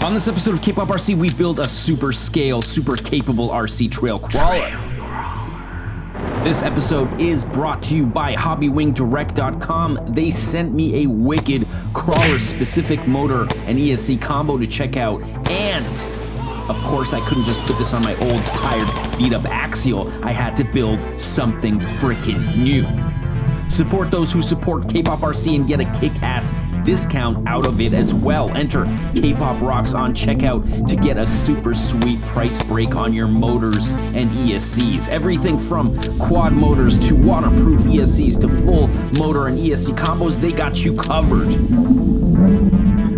On this episode of KPOPRC, we build a super scale, super capable RC trail crawler. This episode is brought to you by HOBBYWINGdirect.com. They sent me a wicked crawler-specific motor and ESC combo to check out, and of course I couldn't just put this on my old, tired, beat-up Axial. I had to build something freaking new. Support those who support KPOPRC and get a kick-ass discount out of it as well. Enter K-Pop Rocks on checkout to get a super sweet price break on your motors and ESCs. Everything from quad motors to waterproof ESCs to full motor and ESC combos, they got you covered.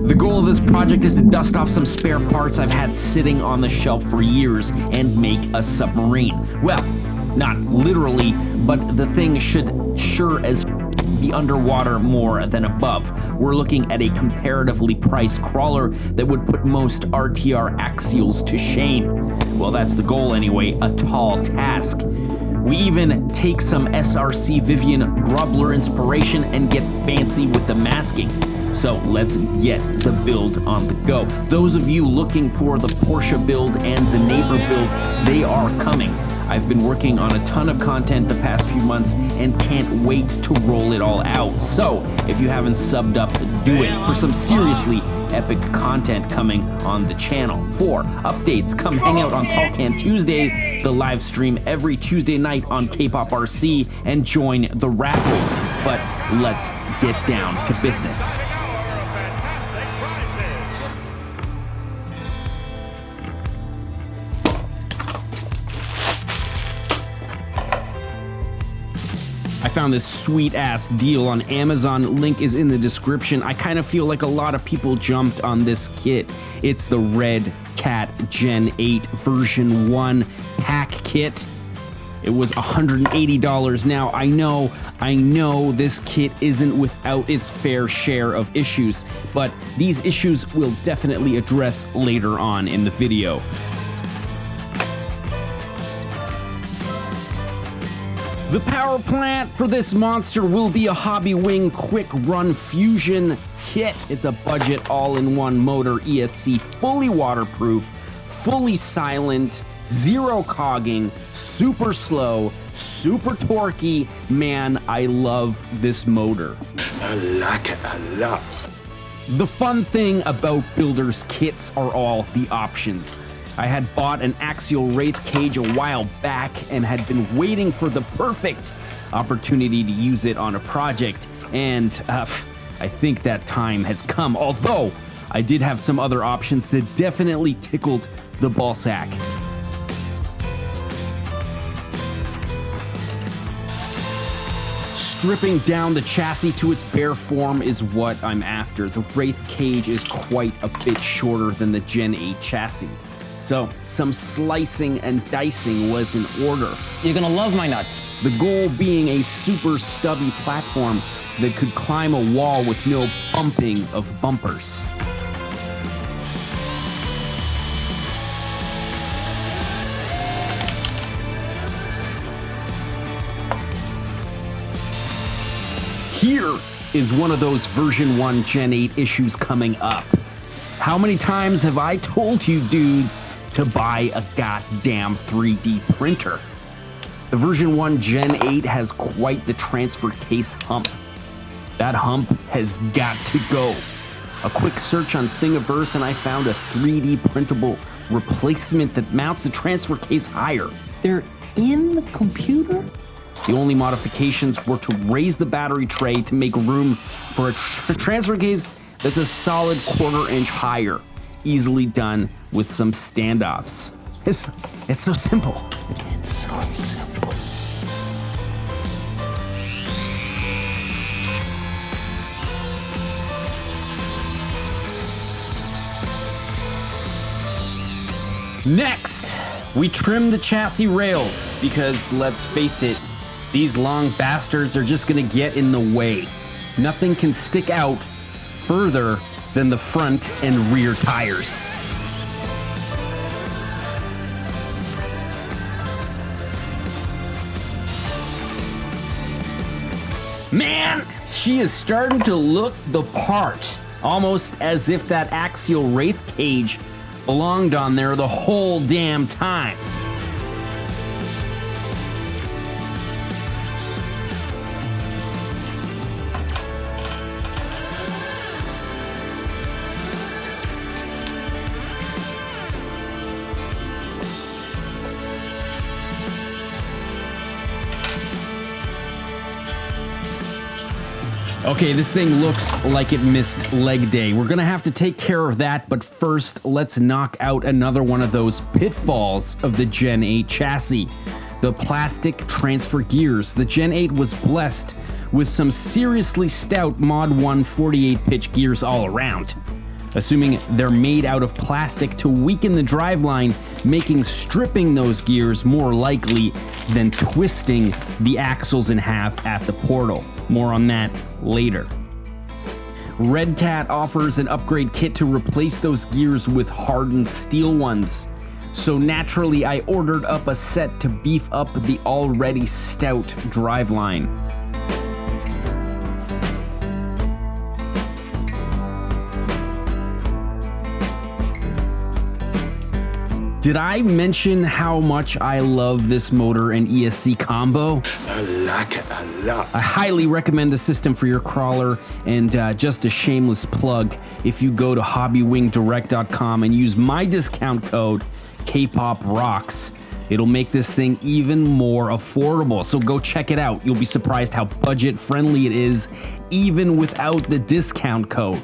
The goal of this project is to dust off some spare parts I've had sitting on the shelf for years and make a submarine. Well, not literally, but the thing should sure as be underwater more than above. We're looking at a comparatively priced crawler that would put most RTR axials to shame. Well, that's the goal anyway, a tall task. We even take some SRC Vivian Grubler inspiration and get fancy with the masking. So let's get the build on the go. Those of you looking for the Porsche build and the neighbor build, they are coming. I've been working on a ton of content the past few months and can't wait to roll it all out. So if you haven't subbed up, do it for some seriously epic content coming on the channel. For updates, come hang out on Tall Can Tuesday, the live stream every Tuesday night on KPOPRC, and join the raffles. But let's get down to business. I found this sweet ass deal on Amazon. Link is in the description. I kind of feel like a lot of people jumped on this kit. It's the Red Cat Gen 8 version 1 pack kit. It was $180 now. I know this kit isn't without its fair share of issues, but these issues we'll definitely address later on in the video. The power plant for this monster will be a HOBBYWING Quick Run Fusion kit. It's a budget all-in-one motor ESC, fully waterproof, fully silent, zero cogging, super slow, super torquey. Man, I love this motor. I like it a lot. The fun thing about builders' kits are all the options. I had bought an Axial Wraith cage a while back and had been waiting for the perfect opportunity to use it on a project, and I think that time has come, although I did have some other options that definitely tickled the ballsack. Stripping down the chassis to its bare form is what I'm after. The Wraith cage is quite a bit shorter than the Gen 8 chassis. So some slicing and dicing was in order. You're gonna love my nuts. The goal being a super stubby platform that could climb a wall with no bumping of bumpers. Here is one of those version 1 Gen 8 issues coming up. How many times have I told you dudes to buy a goddamn 3D printer? The version 1 Gen 8 has quite the transfer case hump. That hump has got to go. A quick search on Thingiverse and I found a 3D printable replacement that mounts the transfer case higher. They're in the computer? The only modifications were to raise the battery tray to make room for a transfer case that's a solid 1/4 inch higher. Easily done with some standoffs. It's so simple. It's so simple. Next, we trim the chassis rails because, let's face it, these long bastards are just gonna get in the way. Nothing can stick out further than the front and rear tires. Man, she is starting to look the part. almost as if that Axial Wraith cage belonged on there the whole damn time. Okay, this thing looks like it missed leg day. We're gonna have to take care of that, but first, let's knock out another one of those pitfalls of the Gen 8 chassis. The plastic transfer gears. The Gen 8 was blessed with some seriously stout Mod 1 48 pitch gears all around. Assuming they're made out of plastic to weaken the driveline, making stripping those gears more likely than twisting the axles in half at the portal. More on that later. Red Cat offers an upgrade kit to replace those gears with hardened steel ones. So naturally, I ordered up a set to beef up the already stout driveline. Did I mention how much I love this motor and ESC combo? I like it a lot. I highly recommend the system for your crawler, and just a shameless plug, if you go to HOBBYWINGDirect.com and use my discount code KPOPRCs, it'll make this thing even more affordable. So go check it out. You'll be surprised how budget friendly it is, even without the discount code.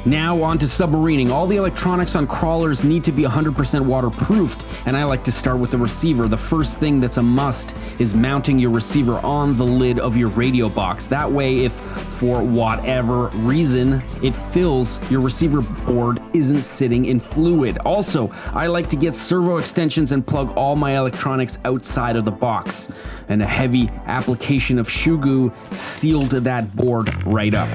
Now on to submarining. All the electronics on crawlers need to be 100% waterproofed, and I like to start with the receiver. The first thing that's a must is mounting your receiver on the lid of your radio box. That way, if for whatever reason it fills, your receiver board isn't sitting in fluid. Also, I like to get servo extensions and plug all my electronics outside of the box, and a heavy application of shoe glue sealed that board right up.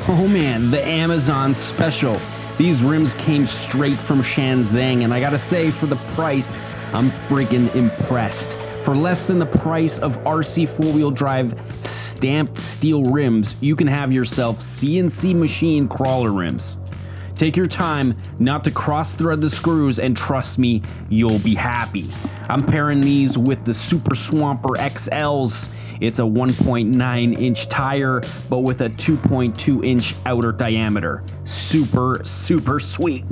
Oh man, the Amazon special. These rims came straight from Shenzhen, and I gotta say, for the price, I'm freaking impressed. For less than the price of RC four-wheel drive stamped steel rims, you can have yourself CNC machine crawler rims. Take your time not to cross-thread the screws, and trust me, you'll be happy. I'm pairing these with the Super Swamper XLs. It's a 1.9 inch tire, but with a 2.2 inch outer diameter. Super, super sweet.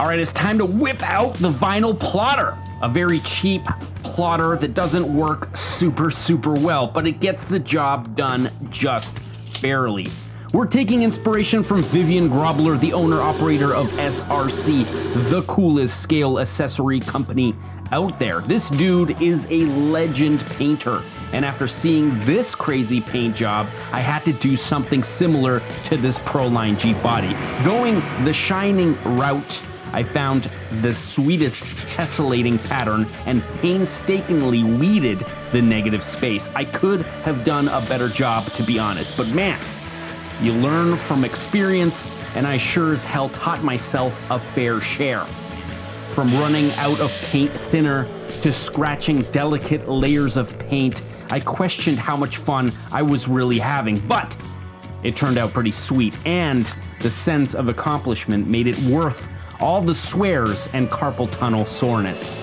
All right, it's time to whip out the vinyl plotter. A very cheap plotter that doesn't work super, super well, but it gets the job done just barely. We're taking inspiration from Vivian Grobler, the owner-operator of SRC, the coolest scale accessory company out there. This dude is a legend painter, and after seeing this crazy paint job, I had to do something similar to this PROLINE Jeep body. Going the shining route, I found the sweetest tessellating pattern and painstakingly weeded the negative space. I could have done a better job, to be honest, but man, you learn from experience, and I sure as hell taught myself a fair share. From running out of paint thinner to scratching delicate layers of paint, I questioned how much fun I was really having, but it turned out pretty sweet, and the sense of accomplishment made it worth all the swears and carpal tunnel soreness.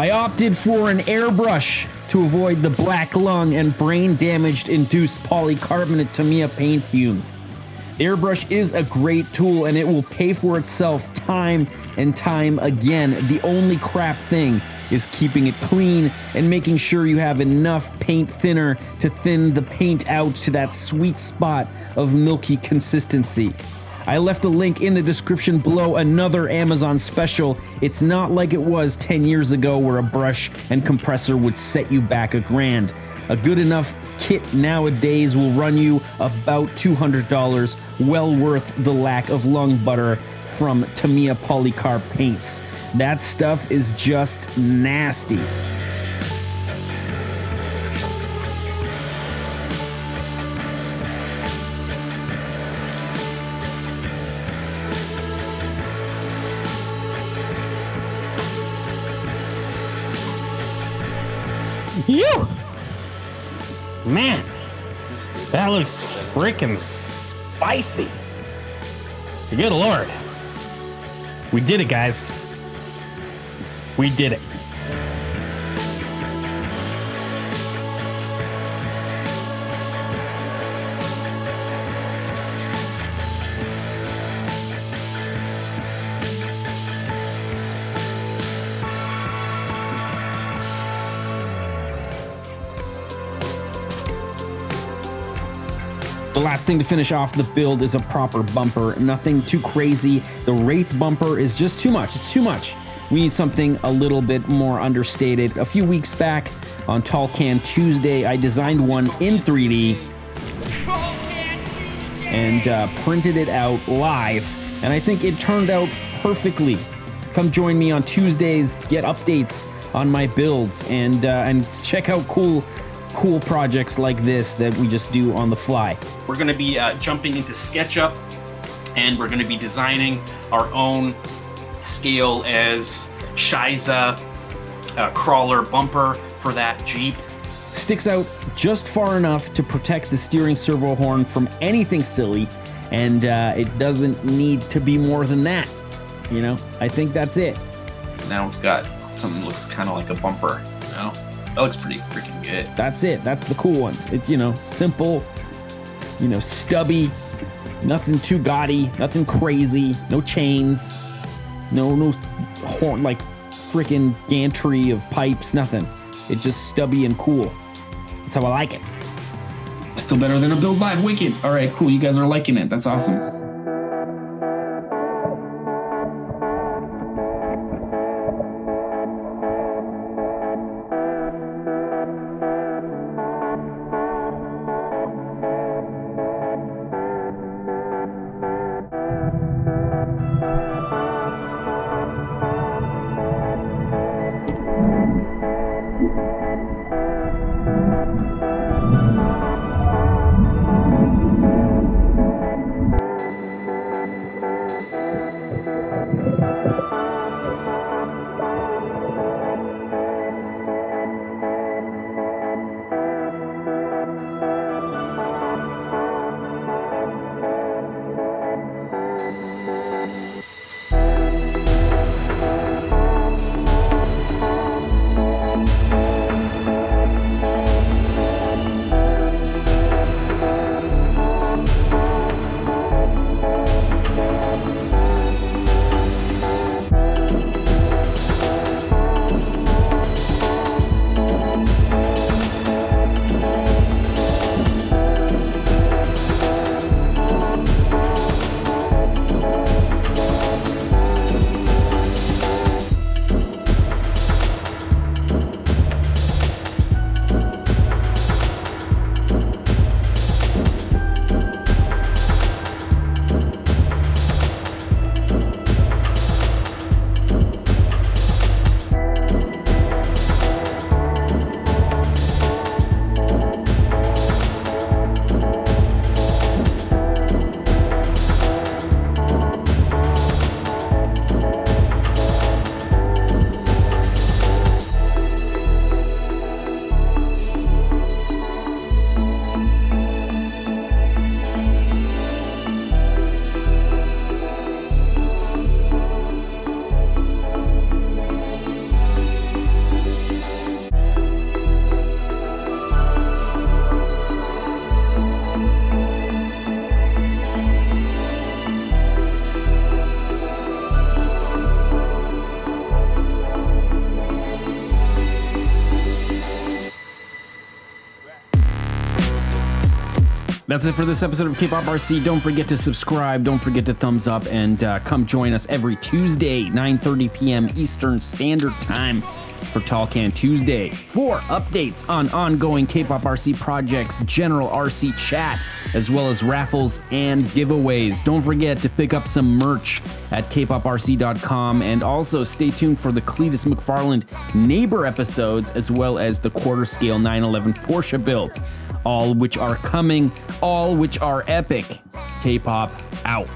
I opted for an airbrush to avoid the black lung and brain damaged induced polycarbonate Tamiya paint fumes. The airbrush is a great tool and it will pay for itself time and time again. The only crap thing is keeping it clean and making sure you have enough paint thinner to thin the paint out to that sweet spot of milky consistency. I left a link in the description below, another Amazon special. It's not like it was 10 years ago where a brush and compressor would set you back $1,000. A good enough kit nowadays will run you about $200, well worth the lack of lung butter from Tamiya Polycarb paints. That stuff is just nasty. You! Man, that looks freaking spicy. Good Lord. We did it, guys. We did it. The last thing to finish off the build is a proper bumper. Nothing too crazy. The Wraith bumper is just too much. It's too much. We need something a little bit more understated. A few weeks back on Tall Can Tuesday, I designed one in 3D and printed it out live, and I think it turned out perfectly. Come join me on Tuesdays to get updates on my builds and check out cool projects like this that we just do on the fly. We're going to be jumping into SketchUp, and we're going to be designing our own scale as Shiza crawler bumper for that Jeep. Sticks out just far enough to protect the steering servo horn from anything silly, and it doesn't need to be more than that. You know, I think that's it. Now we've got something that looks kind of like a bumper, you know? That looks pretty freaking good. That's it. That's the cool one. It's, you know, simple, you know, stubby, nothing too gaudy, nothing crazy, no chains, no horn, like freaking gantry of pipes, nothing. It's just stubby and cool. That's how I like it. Still better than a build live. Wicked. All right, cool. You guys are liking it. That's awesome. That's it for this episode of KPOPRC. Don't forget to subscribe. Don't forget to thumbs up and come join us every Tuesday, 9:30 p.m. Eastern Standard Time for Tall Can Tuesday for updates on ongoing KPOPRC projects, general RC chat, as well as raffles and giveaways. Don't forget to pick up some merch at kpoprc.com, and also stay tuned for the Cletus McFarland neighbor episodes, as well as the quarter scale 911 Porsche build, all which are coming, all which are epic. K-pop out.